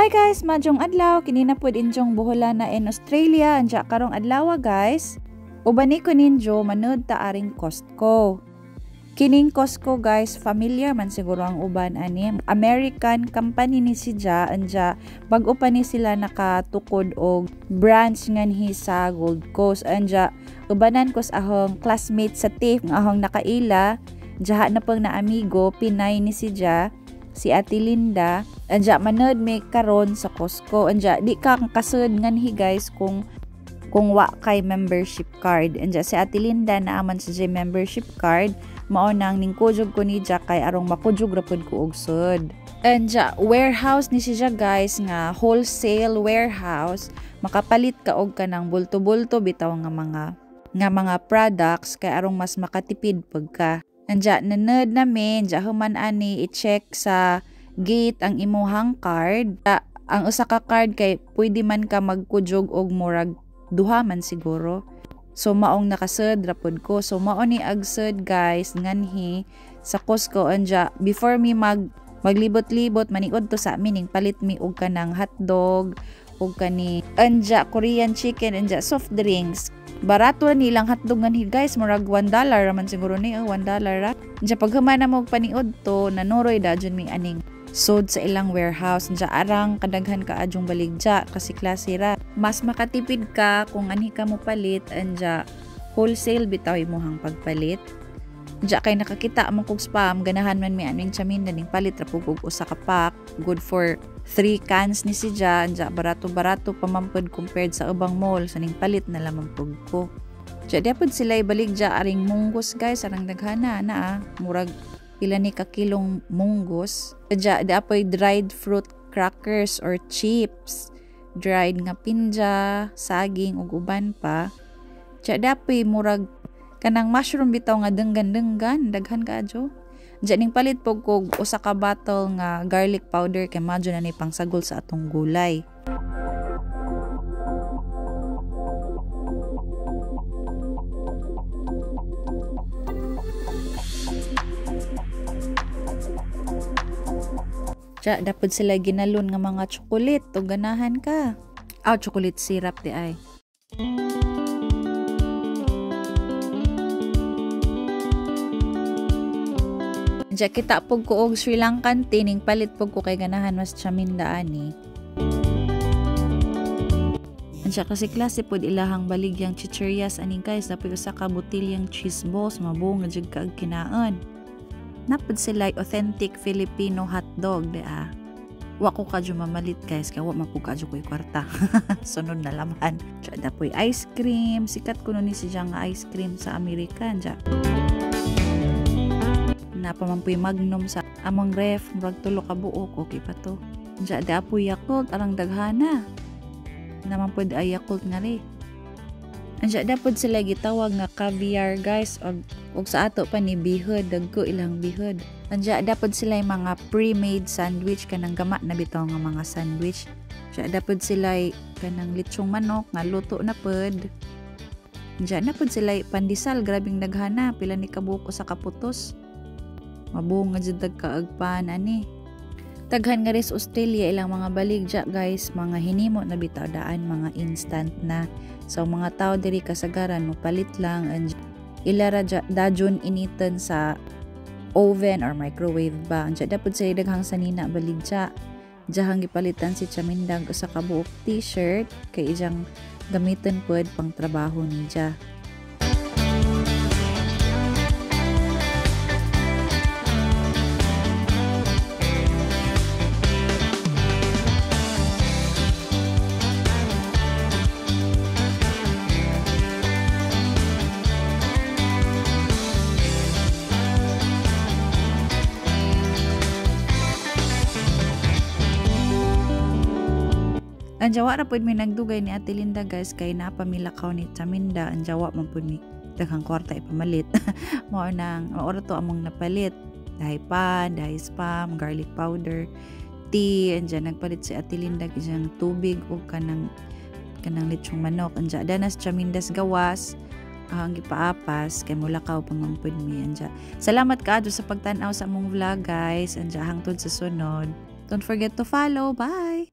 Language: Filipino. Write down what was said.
Hi guys, majong adlaw, kini na pud injong buhola na in Australia, anja karong adlaw guys. Ubani ko ninjo manood ta aring Costco. Kining Costco guys, familiar man siguro ang uban ani. American company ni siya, anja bag-o pa ni sila nakatukod og branch nganhi sa Gold Coast. Anja ubanan ko sa ahong classmate sa TAFE nga ahong nakaila, jaha na pang na amigo, Pinay ni siya. Si Ate Linda, anja manood may karon sa Costco. Anja di ka kasud nganhi guys kung wa kay membership card. Anja si Ate Linda naaman sa membership card, mao nang ningkujog ko ni Jack kay arong makujog ra pud ko og sud. Anja warehouse ni siya guys, nga wholesale warehouse, makapalit ka og kanang bulto-bulto bitaw nga mga products kay arong mas makatipid pagka. Anja nanod namin, anja human ani i-check sa gate ang imuhang card. Ang usa ka card kay pwede man ka magkujog og murag duha man siguro. So maong nakasud ra pud ko. So mao ni agsud guys nganhi sa Costco. Anja before mi maglibot-libot maniud to sa amin ning palit mi og kanang hotdog og kani anja Korean chicken, anja soft drinks. Barato nilang hotdog nganhi guys, murag $1 raman siguro ni, $1 ra. Anja paghuman na mo paniud to, nanuroy dajon mi aning sod sa ilang warehouse. Anja arang kadaghan ka adjong baligja kasi klase ra. Mas makatipid ka kung anhi ka mo palit, anja wholesale bitaw imong pagpalit. Anja kay nakakita mo kog spam, ganahan man mi aning chamin ning palit ra pug usa ka pack, good for 3 cans ni siya. Anja barato-barato pamampod compared sa ubang mall, so ning palit na lamang pug ko. Anja dapat sila ibaligja aring munggos guys, arang daghana na murag pila ni ka kilong munggos. Anja dapat dried fruit crackers or chips, dried nga pinja, saging ug uban pa. Anja dapat murag kanang mushroom bitaw nga denggan-denggan, daghan kaadyo. Diyan ning palit po kog usa ka bottle nga garlic powder kay madyo na ni pangsagol sa atong gulay. Diyan dapat sila ginalon nga mga chocolate o ganahan ka. Chocolate syrup di ay. Diya kita pog ko og Sri Lankan tining palit pog ko kay ganahan mas chaminda ani. Diya kasi klase pod ilahang baligyang chichirias aning guys, dapat usa ka botilyang cheese balls, mabuong nga jud kaag kinaan. Napod sila authentic Filipino hotdog di a. Wa ko kadyo mamalit guys, kay wa man pud kadyo ko'y kwarta. Sunod na laman. Diya dapoy ice cream, sikat kuno ni siya nga ice cream sa Amerika. Diya napamampuy magnum sa among ref, murag 3 ka buok, okay pa to. Diya dapoy Yakult, arang daghana. Naman pud ay Yakult nga ri. Diya dapat sila gitawag nga caviar guys, og sa ato pa ni bihod, dagko ilang bihod. Diya dapat sila yung mga pre-made sandwich, kanang gama na bitaw nga mga sandwich. Diya dapat sila kanang litsong manok nga luto na pud. Diya na pud sila pandesal, grabing daghana, pila ni kabuok sa kaputos. Mabuong nga jud kaagpan ani. Taghan nga res Australia ilang mga baligja guys, mga hinimo na bitaw daan, mga instant na. So mga tao diri kasagaran mo palit lang and ilara dajon initan sa oven or microwave ba. Anja dapat sa daghang sanina baligja. Jahang gipalitan si chamindag sa kabuok t-shirt kay ijang gamiton pud pang trabaho niya. Ang jawa ra pud mi nagdugay ni Ate Linda guys, kay napamilakaw ni Chaminda. Ang jawa man pud mi daghang kwarta ipamalit. Mao nang ora to among napalit. Dahay pan, dahay spam, garlic powder, tea. Anja nagpalit si Ate Linda isang tubig o kanang litsong manok. Anja danas Chamindas gawas. Ang gipaapas kay mulakaw pamampud mi. Anja salamat kaadto sa pagtan-aw sa among vlog guys. Anja hangtod sa sunod. Don't forget to follow. Bye!